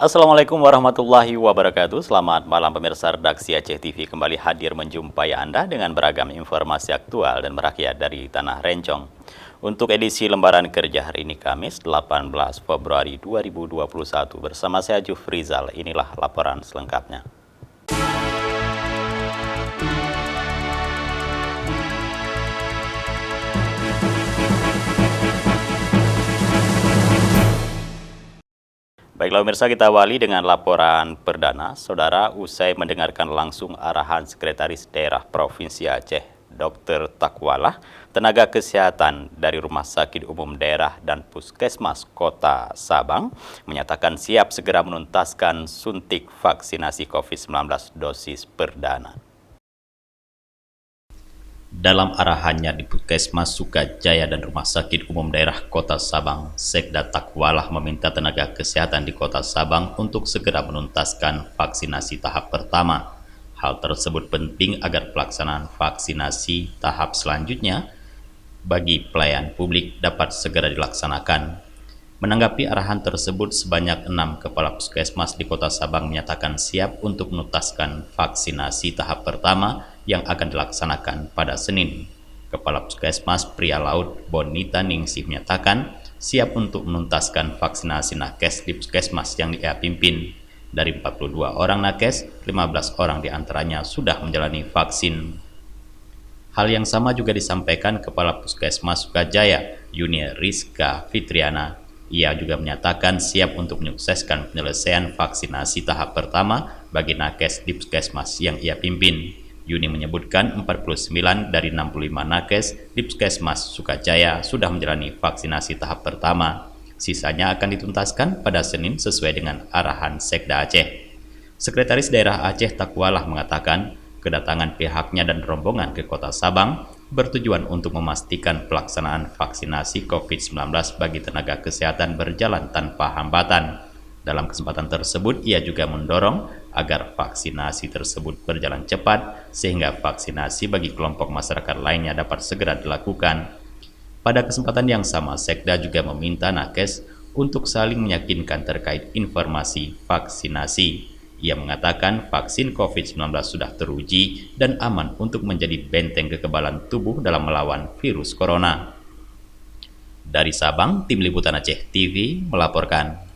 Assalamualaikum warahmatullahi wabarakatuh. Selamat malam pemirsa redaksi Aceh TV kembali hadir menjumpai Anda dengan beragam informasi aktual dan merakyat dari Tanah Rencong. Untuk edisi lembaran kerja hari ini Kamis 18 Februari 2021 bersama saya Jufrizal. Inilah laporan selengkapnya. Baiklah pemirsa, kita awali dengan laporan perdana. Saudara, usai mendengarkan langsung arahan Sekretaris Daerah Provinsi Aceh, Dr. Takwalah, tenaga kesehatan dari Rumah Sakit Umum Daerah dan Puskesmas Kota Sabang menyatakan siap segera menuntaskan suntik vaksinasi COVID-19 dosis perdana. Dalam arahannya di Puskesmas Sukajaya dan Rumah Sakit Umum Daerah Kota Sabang, Sekda Takwalah meminta tenaga kesehatan di Kota Sabang untuk segera menuntaskan vaksinasi tahap pertama. Hal tersebut penting agar pelaksanaan vaksinasi tahap selanjutnya bagi pelayan publik dapat segera dilaksanakan. Menanggapi arahan tersebut, sebanyak 6 kepala puskesmas di Kota Sabang menyatakan siap untuk menuntaskan vaksinasi tahap pertama yang akan dilaksanakan pada Senin. Kepala Puskesmas Pria Laut Bonita Ningsih menyatakan siap untuk menuntaskan vaksinasi nakes di puskesmas yang ia pimpin. Dari 42 orang nakes, 15 orang diantaranya sudah menjalani vaksin. Hal yang sama juga disampaikan Kepala Puskesmas Sukajaya, Yuni Rizka Fitriana. Ia juga menyatakan siap untuk menyukseskan penyelesaian vaksinasi tahap pertama bagi nakes di puskesmas yang ia pimpin. Yuni menyebutkan 49 dari 65 nakes di puskesmas Sukajaya sudah menjalani vaksinasi tahap pertama. Sisanya akan dituntaskan pada Senin sesuai dengan arahan Sekda Aceh. Sekretaris Daerah Aceh Takwalah mengatakan kedatangan pihaknya dan rombongan ke Kota Sabang bertujuan untuk memastikan pelaksanaan vaksinasi COVID-19 bagi tenaga kesehatan berjalan tanpa hambatan. Dalam kesempatan tersebut, ia juga mendorong agar vaksinasi tersebut berjalan cepat sehingga vaksinasi bagi kelompok masyarakat lainnya dapat segera dilakukan. Pada kesempatan yang sama, Sekda juga meminta nakes untuk saling meyakinkan terkait informasi vaksinasi. Ia mengatakan vaksin COVID-19 sudah teruji dan aman untuk menjadi benteng kekebalan tubuh dalam melawan virus corona. Dari Sabang, Tim Liputan Aceh TV melaporkan.